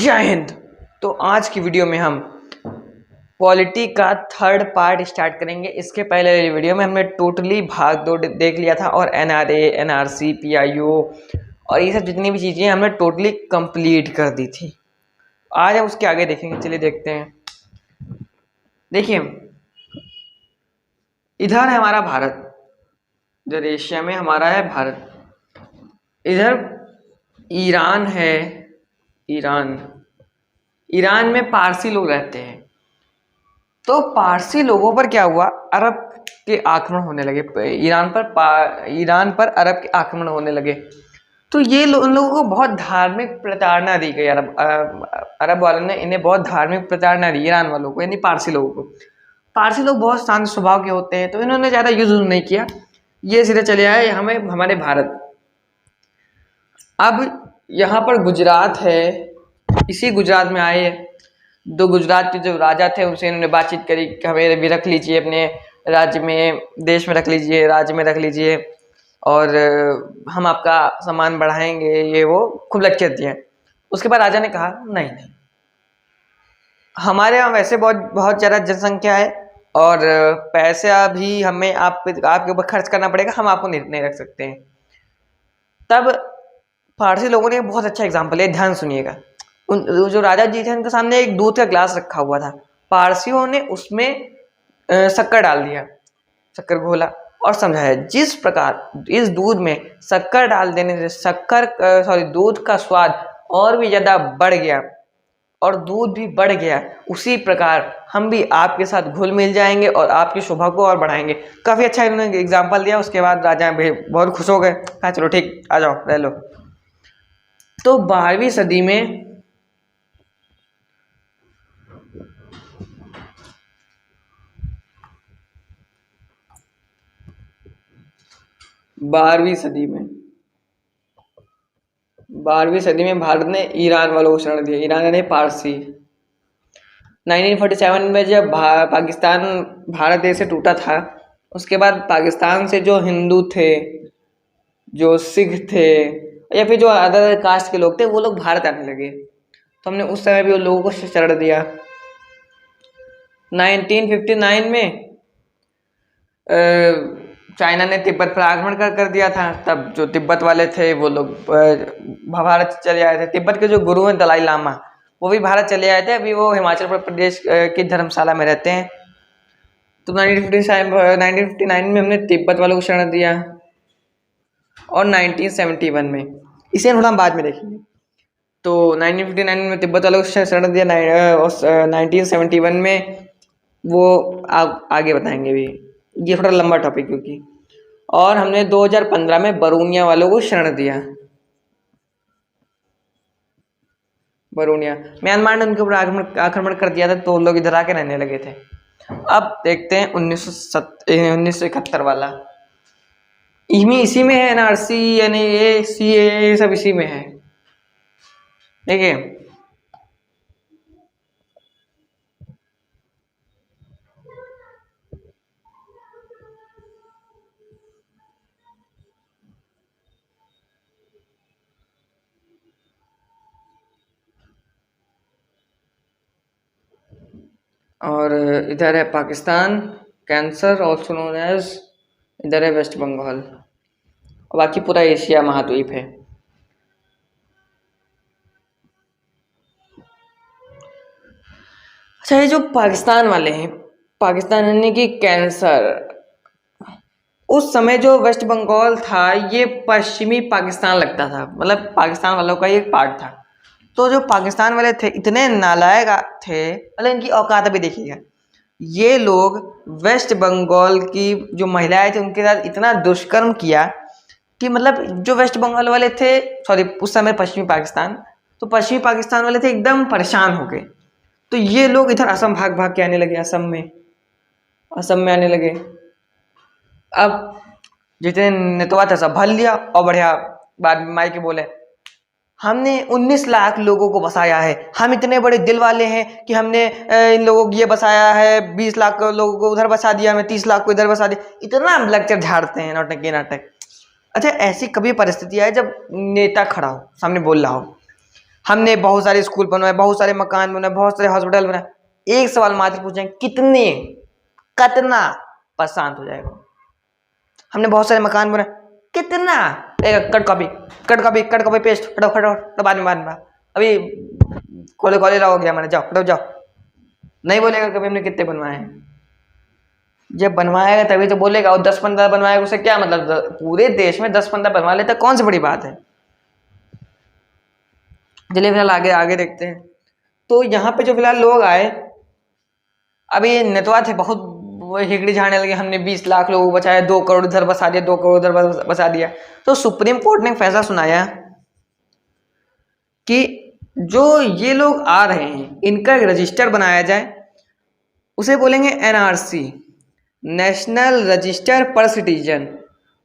जय हिंद। तो आज की वीडियो में हम पॉलिटी का थर्ड पार्ट स्टार्ट करेंगे। इसके पहले वाली वीडियो में हमने टोटली भाग दो देख लिया था और एनआरए, एनआरसी, पीआईओ और ये सब जितनी भी चीज़ें हमने टोटली कंप्लीट कर दी थी। आज हम उसके आगे देखेंगे। चलिए देखते हैं। देखिए, इधर है हमारा भारत, इधर एशिया में हमारा है भारत। इधर ईरान है। ईरान में पारसी लोग रहते हैं। तो पारसी लोगों पर क्या हुआ, अरब के आक्रमण होने लगे। ईरान पर अरब के आक्रमण होने लगे। तो ये उन लोगों को बहुत धार्मिक प्रताड़ना दी गई। अरब वालों ने इन्हें बहुत धार्मिक प्रताड़ना दी ईरान वालों को, यानी पारसी लोगों को। पारसी लोग बहुत शांत स्वभाव के होते हैं, तो इन्होंने ज़्यादा युद्ध नहीं किया, ये सीधे चले आए हमारे भारत। अब यहाँ पर गुजरात है, इसी गुजरात में आए दो गुजरात के जो राजा थे, उनसे इन्होंने बातचीत करी कि हमें भी रख लीजिए अपने राज्य में, देश में रख लीजिए, राज्य में रख लीजिए और हम आपका सम्मान बढ़ाएंगे, ये वो खूब लेक्चर दिए। उसके बाद राजा ने कहा नहीं, हमारे यहाँ वैसे बहुत ज़्यादा जनसंख्या है और पैसा भी हमें आपके ऊपर खर्च करना पड़ेगा, हम आपको नहीं रख सकते हैं। तब फारसी लोगों ने बहुत अच्छा एग्जाम्पल है, ध्यान सुनिएगा। जो राजा जी थे उनके सामने एक दूध का ग्लास रखा हुआ था। पारसियों ने उसमें शक्कर डाल दिया, शक्कर घोला और समझाया जिस प्रकार इस दूध में शक्कर डाल देने से दूध का स्वाद और भी ज़्यादा बढ़ गया और दूध भी बढ़ गया, उसी प्रकार हम भी आपके साथ घुल मिल जाएंगे और आपकी शोभा को और बढ़ाएंगे। काफ़ी अच्छा इन्होंने एग्जाम्पल दिया। उसके बाद राजा बहुत खुश हो गए, कहा चलो ठीक, आ जाओ रह लो। तो 12वीं सदी में बारहवीं सदी में भारत ने ईरान वालों को शरण दिया। ईरान यानी पारसी। 1947 में जब पाकिस्तान भारत देश से टूटा था, उसके बाद पाकिस्तान से जो हिंदू थे, जो सिख थे या फिर जो अदर कास्ट के लोग थे, वो लोग भारत आने लगे। तो हमने उस समय भी उन लोगों को शरण दिया। 1959 में चाइना ने तिब्बत पर आक्रमण कर दिया था। तब जो तिब्बत वाले थे वो लोग भारत चले आए थे। तिब्बत के जो गुरु हैं दलाई लामा, वो भी भारत चले आए थे। अभी वो हिमाचल प्रदेश की धर्मशाला में रहते हैं। तो 1959 में हमने तिब्बत वालों को शरण दिया और 1971 में, इसे थोड़ा हम बाद में देखेंगे। तो 1959 में तिब्बत वालों को शरण दिया, 1971 में वो आगे बताएंगे भी, ये थोड़ा लंबा टॉपिक क्योंकि। और हमने 2015 में बरूनिया वालों को शरण दिया। बरूनिया म्यांमार ने उनके ऊपर आक्रमण कर दिया था, तो लोग इधर आके रहने लगे थे। अब देखते हैं 1971 वाला। इसी में है एनआरसी, यानी ये सब इसी में है। देखिए, और इधर है Pakistan, cancer also known as, इधर है वेस्ट बंगाल और बाकी पूरा एशिया महाद्वीप है। अच्छा, ये जो पाकिस्तान वाले हैं, पाकिस्तान यानी कि कैंसर, उस समय जो वेस्ट बंगाल था ये पश्चिमी पाकिस्तान लगता था, मतलब पाकिस्तान वालों का ये एक पार्ट था। तो जो पाकिस्तान वाले थे इतने नालायक थे, मतलब इनकी औकात भी देखिएगा। ये लोग वेस्ट बंगाल की जो महिलाएं थी उनके साथ इतना दुष्कर्म किया कि मतलब जो वेस्ट बंगाल वाले थे, उस समय पश्चिमी पाकिस्तान, तो पश्चिमी पाकिस्तान वाले थे एकदम परेशान हो गए। तो ये लोग इधर असम भाग के आने लगे, असम में आने लगे। अब जितने नेतवा थे सब भर लिया और बढ़िया बाद में माई के बोले हमने 19 लाख लोगों को बसाया है, हम इतने बड़े दिल वाले हैं कि हमने इन लोगों को ये बसाया है, 20 लाख लोगों को उधर बसा दिया, हमें 30 लाख को इधर बसा दिया। इतना लेक्चर झाड़ते हैं, नाटक। अच्छा, ऐसी कभी परिस्थिति है जब नेता खड़ा हो सामने बोल रहा हो हमने बहुत सारे स्कूल बनवाए, बहुत सारे मकान बनाए, बहुत सारे हॉस्पिटल बनाए। एक सवाल मात्र पूछें, कितने, कितना, बस शांत हो जाएगा। हमने बहुत सारे मकान बनाए, कितना, cut copy, cut copy, cut copy paste, फटाफट फटाफट, बाद में अभी कॉलेज हो गया हमारे, जाओ फटाफट जाओ। नहीं बोलेगा कभी हमने कितने बनवाए हैं। जब बनवाएगा तभी तो बोलेगा। और 10-15 बनवाएगा उसे क्या मतलब, पूरे देश में 10-15 बनवा लेता, कौन सी बड़ी बात है। चलिए फिलहाल आगे आगे देखते हैं। तो यहाँ पे जो फिलहाल लोग आए, अभी नेतवा थे बहुत हिगड़ी झाड़ने लगे, हमने 20 लाख लोगों को बचाया, 2 करोड़ इधर बसा दिया, 2 करोड़ उधर बसा दिया। तो सुप्रीम कोर्ट ने फैसला सुनाया कि जो ये लोग आ रहे हैं इनका एक रजिस्टर बनाया जाए, उसे बोलेंगे एनआरसी, नेशनल रजिस्टर पर सिटीजन।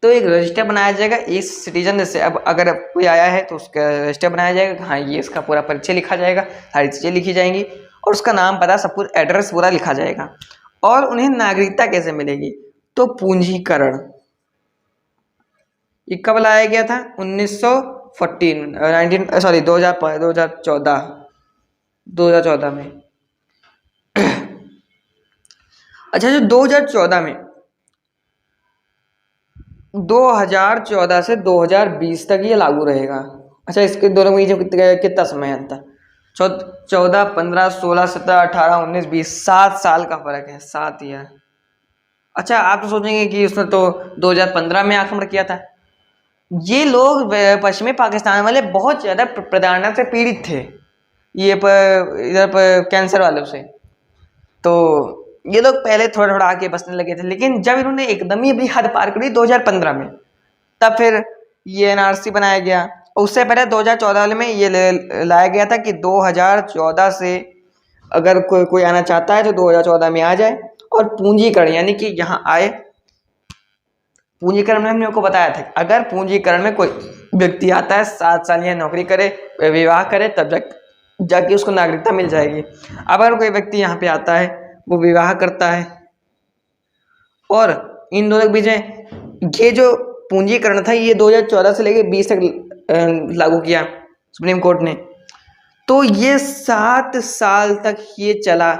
तो एक रजिस्टर बनाया जाएगा इस सिटीजन से। अब अगर कोई आया है तो उसका रजिस्टर बनाया जाएगा, हाँ ये इसका पूरा परिचय लिखा जाएगा, सारी चीज़ें लिखी जाएंगी और उसका नाम पता सब कुछ एड्रेस पूरा लिखा जाएगा। और उन्हें नागरिकता कैसे मिलेगी, तो पूंजीकरण। ये कब लाया गया था, 2014 में। अच्छा, जो 2014 में, 2014 से 2020 तक ये लागू रहेगा। अच्छा, इसके दोनों में कितना समय अंतर, 14, 15, 16, 17, 18, 19, 20, 7 साल का फर्क है, 7 ईयर। अच्छा, आप तो सोचेंगे कि उसने तो 2015 में आक्रमण किया था। ये लोग पश्चिमी पाकिस्तान वाले बहुत ज़्यादा प्रताड़ना से पीड़ित थे, ये इधर पर कैंसर वालों से। तो ये लोग पहले थोड़ा थोड़ा आके बसने लगे थे, लेकिन जब इन्होंने एकदम ही अपनी हद पार करी 2015 में, तब फिर ये एनआरसी बनाया गया। और उससे पहले 2014 में ये लाया गया था कि 2014 से अगर कोई आना चाहता है तो 2014 में आ जाए। और पूंजीकरण यानी कि यहाँ आए, पूंजीकरण में हमने आपको बताया था अगर पूंजीकरण में कोई व्यक्ति आता है, 7 साल या नौकरी करे, विवाह करे, तब जाके उसको नागरिकता मिल जाएगी। अगर कोई व्यक्ति यहाँ पे आता है, वो विवाह करता है और इन दोनों के बीच में ये जो पूंजीकरण था ये 2014 से लेकर 20 तक लागू किया सुप्रीम कोर्ट ने। तो ये 7 साल तक ये चला।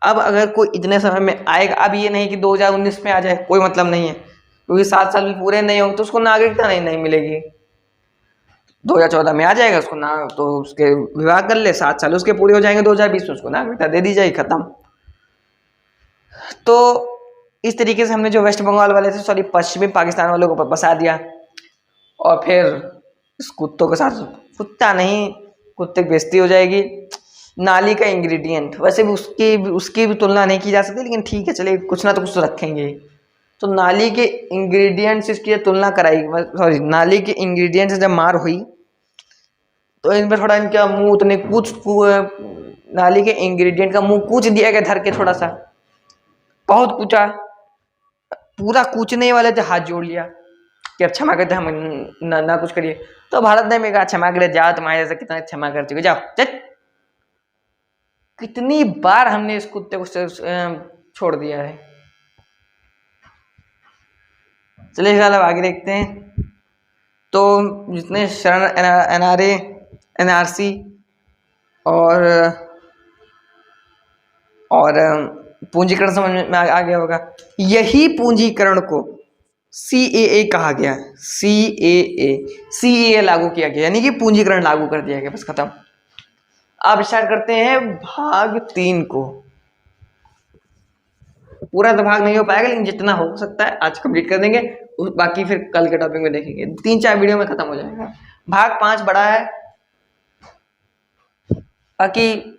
अब अगर कोई इतने समय में आएगा, अब ये नहीं कि 2019 में आ जाए, कोई मतलब नहीं है, क्योंकि 7 साल भी पूरे नहीं होंगे तो उसको नागरिकता नहीं मिलेगी। 2014 में आ जाएगा, उसको ना तो उसके विवाह कर ले, 7 साल उसके पूरे हो जाएंगे, 2020 में उसको नागरिकता दे दी जाएगी, खत्म। तो इस तरीके से हमने जो वेस्ट बंगाल वाले थे, सॉरी पश्चिमी पाकिस्तान वालों को बसा दिया। और फिर इस कुत्तों के साथ, कुत्ता नहीं, कुत्ते की बेइज्जती हो जाएगी। नाली का इंग्रेडिएंट, वैसे भी उसकी भी तुलना नहीं की जा सकती, लेकिन ठीक है चलिए, कुछ ना तो कुछ रखेंगे। तो नाली के इंग्रेडिएंट से इसकी तुलना कराई, सॉरी नाली के इंग्रेडिएंट से जब मार हुई तो इन पर थोड़ा इनका मुंह उतने कुछ, नाली के इंग्रेडिएंट का मुंह कूच दिया गया धर के, थोड़ा सा बहुत कूचा, पूरा कूचने वाले थे, हाथ जोड़ लिया कि अब क्षमा करते, हम ना कुछ करिए। तो भारत ने भी कहा क्षमा करे, जाओ, तुम्हारे जैसे कितना क्षमा कर चुके, जाओ चल। कितनी बार हमने इस कुत्ते को छोड़ दिया है। चलिए फिलहाल अब आगे देखते हैं। तो जितने शरण एनआरए, एनआरसी और पूंजीकरण समझ में आ गया होगा। यही पूंजीकरण को CAA कहा गया, CAA लागू किया गया, यानी कि पूंजीकरण लागू कर दिया गया, बस खत्म। अब स्टार्ट करते हैं भाग 3 को। पूरा तो भाग नहीं हो पाएगा, लेकिन जितना हो सकता है आज कंप्लीट कर देंगे, बाकी फिर कल के टॉपिक में देखेंगे, 3-4 वीडियो में खत्म हो जाएगा। भाग 5 बड़ा है, बाकी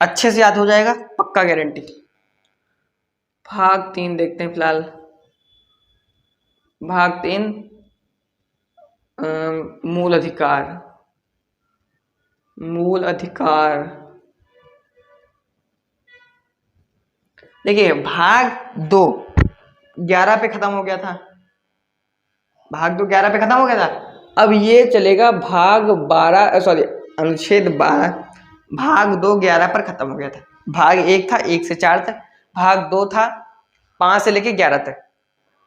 अच्छे से याद हो जाएगा, पक्का गारंटी। भाग 3 देखते हैं फिलहाल। भाग 3 मूल अधिकार। मूल अधिकार, देखिए भाग 2 11 पे खत्म हो गया था, भाग 2 11 पे खत्म हो गया था। अब ये चलेगा भाग 12, सॉरी अनुच्छेद 12, भाग 2 11 पर खत्म हो गया था। भाग 1 था 1 से 4 तक, भाग 2 था 5 से लेके 11 तक।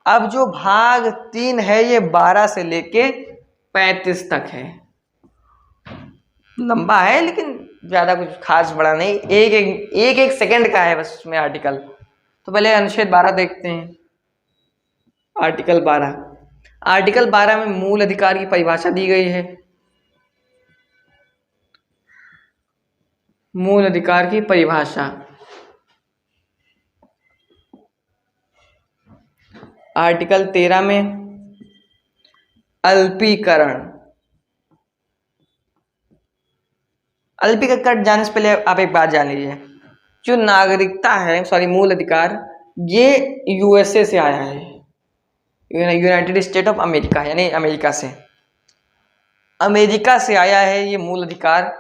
अब जो भाग 3 है ये 12 से लेके 35 तक है। लंबा है लेकिन ज़्यादा कुछ खास बड़ा नहीं, एक सेकंड का है बस उसमें आर्टिकल। तो पहले अनुच्छेद 12 देखते हैं। आर्टिकल 12, आर्टिकल 12 में मूल अधिकार की परिभाषा दी गई है। मूल अधिकार की परिभाषा, आर्टिकल 13 में अल्पीकरण। अल्पीकरण जाने से पहले आप एक बात जान लीजिए, जो नागरिकता है, सॉरी मूल अधिकार, ये यूएसए से आया है, यूनाइटेड स्टेट ऑफ अमेरिका, यानी अमेरिका से आया है ये मूल अधिकार।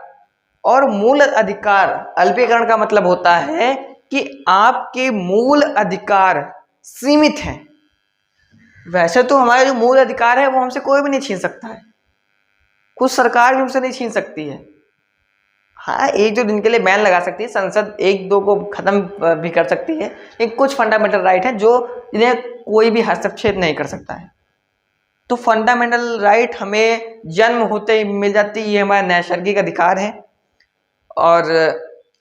और मूल अधिकार, अल्पीकरण का मतलब होता है कि आपके मूल अधिकार सीमित हैं। वैसे तो हमारे जो मूल अधिकार है वो हमसे कोई भी नहीं छीन सकता है, कुछ सरकार भी हमसे नहीं छीन सकती है। हाँ, एक दो दिन के लिए बैन लगा सकती है, संसद एक दो को खत्म भी कर सकती है, लेकिन कुछ फंडामेंटल राइट है जो इन्हें कोई भी हस्तक्षेप नहीं कर सकता है। तो फंडामेंटल राइट हमें जन्म होते ही मिल जाती है, ये हमारा नैसर्गिक अधिकार है और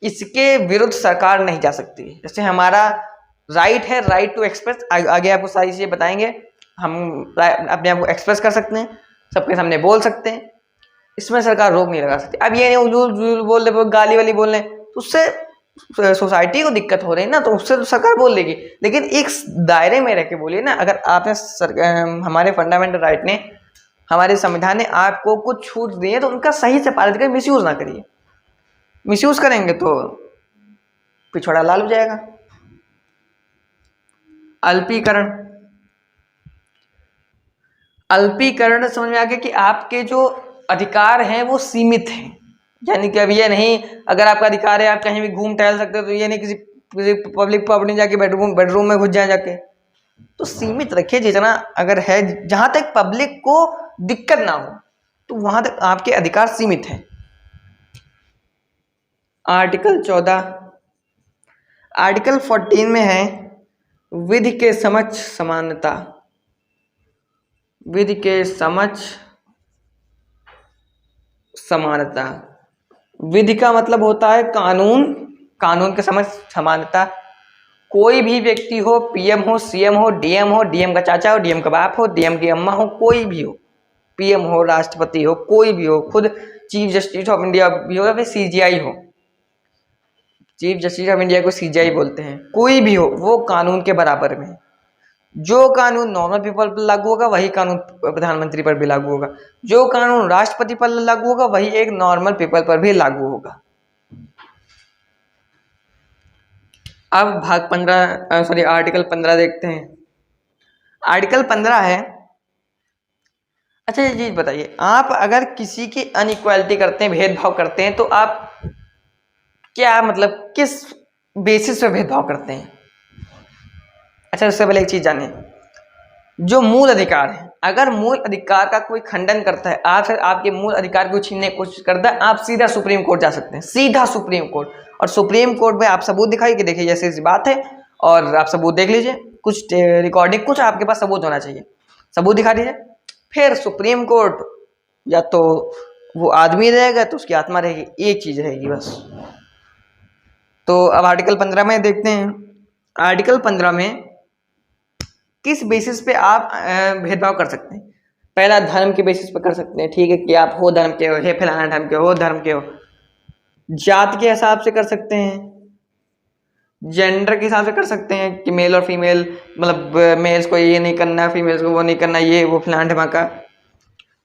इसके विरुद्ध सरकार नहीं जा सकती। जैसे हमारा राइट है, राइट टू एक्सप्रेस, आगे आपको सारी चीज़ें बताएंगे। हम अपने आप को एक्सप्रेस कर सकते हैं, सबके सामने बोल सकते हैं, इसमें सरकार रोक नहीं लगा सकती। अब ये नहीं उजूल बोल रहे, गाली वाली बोल रहे, तो उससे सोसाइटी को दिक्कत हो रही है ना, तो उससे तो सरकार बोल देगी, लेकिन एक दायरे में रह के बोलिए ना। अगर आपने हमारे फंडामेंटल राइट ने, हमारे संविधान ने आपको कुछ छूट दी है तो उनका सही से पालन करिए, मिसयूज ना करिए। मिसयूज करेंगे तो पिछड़ा लाल हो जाएगा। अल्पीकरण, अल्पीकरण समझ में आ गया कि आपके जो अधिकार हैं वो सीमित हैं, यानी कि अब ये नहीं, अगर आपका अधिकार है आप कहीं भी घूम टहल सकते हो, तो ये नहीं किसी पब्लिक प्रॉपर्टी जाके बेडरूम में घुस जाए जाके, तो सीमित रखिए जितना अगर है, जहां तक पब्लिक को दिक्कत ना हो तो वहां तक आपके अधिकार सीमित हैं। आर्टिकल 14, आर्टिकल 14 में है विधि के समक्ष समानता। विधि के समक्ष समानता, विधि का मतलब होता है कानून, कानून के समक्ष समानता। कोई भी व्यक्ति हो, पीएम हो, सीएम हो, डीएम का चाचा हो, डीएम का बाप हो, डीएम की अम्मा हो, कोई भी हो, पीएम हो, राष्ट्रपति हो, कोई भी हो, खुद चीफ जस्टिस ऑफ इंडिया भी हो या फिर सीजीआई हो, चीफ जस्टिस ऑफ इंडिया को सीजीआई बोलते हैं, कोई भी हो, वो कानून के बराबर में। जो कानून नॉर्मल पीपल पर लागू होगा वही कानून प्रधानमंत्री पर भी लागू होगा, जो कानून राष्ट्रपति पर लागू होगा वही एक नॉर्मल पीपल पर भी लागू होगा। अब भाग 15, सॉरी आर्टिकल 15 देखते हैं। आर्टिकल 15 है, अच्छा ये चीज बताइए, आप अगर किसी की अनइक्वालिटी करते हैं, भेदभाव करते हैं, तो आप क्या मतलब किस बेसिस पे भेदभाव करते हैं? अच्छा उससे पहले एक चीज जानिए, जो मूल अधिकार है, अगर मूल अधिकार का कोई खंडन करता है, आपके मूल अधिकार को छीनने की कोशिश करता है, आप सीधा सुप्रीम कोर्ट जा सकते हैं, सीधा सुप्रीम कोर्ट। और सुप्रीम कोर्ट में आप सबूत दिखाइए कि देखिए जैसे बात है, और आप सबूत देख लीजिए, कुछ रिकॉर्डिंग, कुछ आपके पास सबूत होना चाहिए, सबूत दिखा दीजिए। फिर सुप्रीम कोर्ट या तो वो आदमी रहेगा तो उसकी आत्मा रहेगी, एक चीज रहेगी बस। तो अब आर्टिकल 15 में देखते हैं। आर्टिकल 15 में किस बेसिस पे आप भेदभाव कर सकते हैं? पहला, धर्म के बेसिस पे कर सकते हैं, ठीक है, कि आप हो धर्म के हो, हे फलाना धर्म के हो, धर्म के हो। जात के हिसाब से कर सकते हैं, जेंडर के हिसाब से कर सकते हैं कि मेल और फीमेल, मतलब मेल्स को ये नहीं करना, फीमेल्स को वो नहीं करना, ये वो फलाना ढमाका।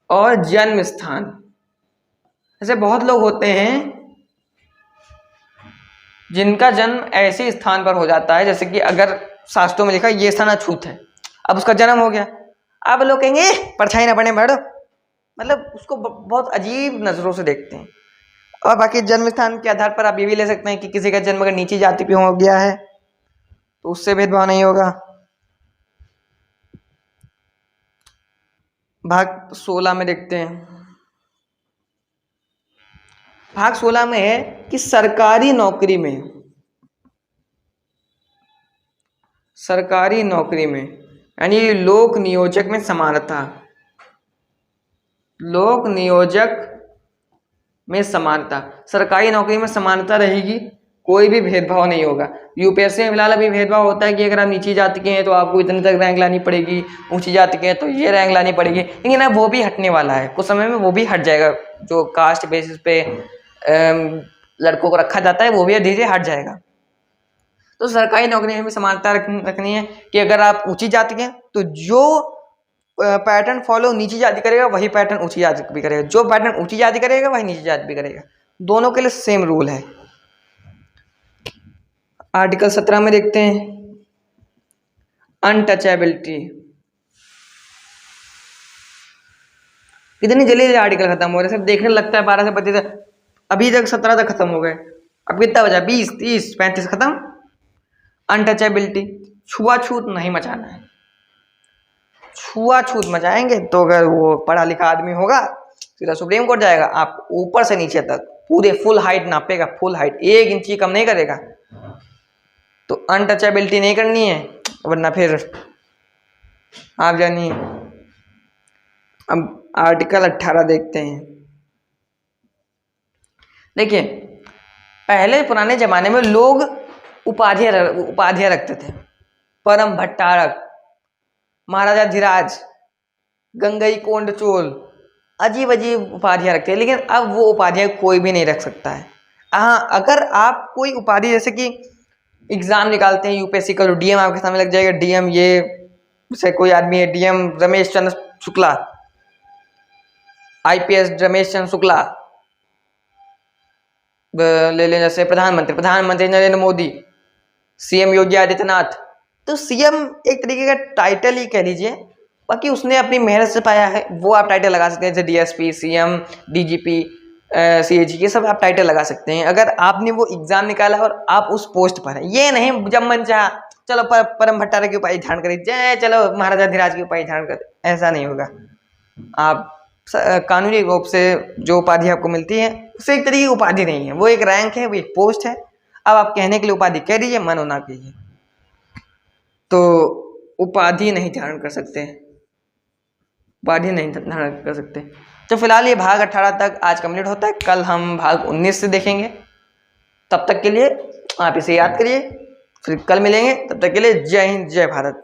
और जन्म स्थान, ऐसे बहुत लोग होते हैं जिनका जन्म ऐसे स्थान पर हो जाता है, जैसे कि अगर शास्त्रों में लिखा ये स्थान अछूत है, अब उसका जन्म हो गया, अब लोग कहेंगे परछाई ना बने बढ़ो, मतलब उसको बहुत अजीब नजरों से देखते हैं। और बाकी जन्म स्थान के आधार पर आप ये भी ले सकते हैं कि किसी का जन्म अगर नीची जाति पे हो गया है तो उससे भेदभाव नहीं होगा। भाग 16 में देखते हैं। भाग 16 में है कि सरकारी नौकरी में, सरकारी नौकरी में यानी लोक नियोजक में समानता, लोक नियोजक में समानता, सरकारी नौकरी में समानता रहेगी, कोई भी भेदभाव नहीं होगा। यूपीएससी में फिलहाल अभी भेदभाव होता है कि अगर आप नीची जाति के हैं तो आपको इतने तक रैंक लानी पड़ेगी, ऊंची जाति के हैं तो ये रैंक लानी पड़ेगी, लेकिन अब वो भी हटने वाला है, कुछ समय में वो भी हट जाएगा। जो कास्ट बेसिस पे लड़कों को रखा जाता है वो भी धीरे धीरे हट जाएगा। तो सरकारी नौकरी में भी समानता रखनी है कि अगर आप ऊंची जाति के हैं तो जो पैटर्न फॉलो नीची जाति करेगा वही पैटर्न ऊंची जाति भी करेगा, जो पैटर्न ऊंची जाति करेगा वही नीची जाति भी करेगा, दोनों के लिए सेम रूल है। आर्टिकल 17 में देखते हैं अनटचेबिलिटी। कितनी जल्दी आर्टिकल खत्म हो रहे हैं, सब देखने लगता है 12 से 25, अभी तक 17 तक खत्म हो गए, अब कितना बचा 20, 30, 35 खत्म। अनटचेबिलिटी, छुआछूत नहीं मचाना है। छुआछूत मचाएंगे तो अगर वो पढ़ा लिखा आदमी होगा सीधा सुप्रीम कोर्ट जाएगा, आप ऊपर से नीचे तक पूरे फुल हाइट नापेगा, फुल हाइट 1 इंच कम नहीं करेगा। तो अनटचेबिलिटी नहीं करनी है, वरना फिर आप जानिए। अब आर्टिकल 18 देखते हैं। देखिए पहले पुराने जमाने में लोग उपाधियां रखते थे, परम भट्टारक, महाराजा धीराज, गंगई कोंड चोल, अजीब अजीब उपाधियां रखते हैं, लेकिन अब वो उपाधियां कोई भी नहीं रख सकता है। हाँ, अगर आप कोई उपाधि जैसे कि एग्जाम निकालते हैं यूपीएससी का, डीएम आपके सामने लग जाएगा, डीएम ये जैसे कोई आदमी है डीएम रमेश चंद्र शुक्ला, आईपीएस रमेश चंद्र शुक्ला ले लें, जैसे प्रधानमंत्री नरेंद्र मोदी, सीएम योगी आदित्यनाथ। तो सीएम एक तरीके का टाइटल ही कह लीजिए, बाकी उसने अपनी मेहनत से पाया है, वो आप टाइटल लगा सकते हैं, जैसे डीएसपी, सीएम, डीजीपी, सीएजी, ये सब आप टाइटल लगा सकते हैं अगर आपने वो एग्जाम निकाला और आप उस पोस्ट पर है। ये नहीं जब मन चाहा चलो परम भट्टारक की उपाधि धारण करें, जय चलो महाराजा धीराज की उपाधि धारण करें, ऐसा नहीं होगा। आप कानूनी रूप से जो उपाधि आपको मिलती है उसे एक तरीके की उपाधि नहीं है, वो एक रैंक है, वो एक पोस्ट है। अब आप कहने के लिए उपाधि कह दीजिए, मन होना कीजिए, तो उपाधि नहीं धारण कर सकते, उपाधि नहीं धारण कर सकते। तो फिलहाल ये भाग 18 तक आज कंप्लीट होता है, कल हम भाग 19 से देखेंगे। तब तक के लिए आप इसे याद करिए, फिर कल मिलेंगे, तब तक के लिए जय हिंद, जय भारत।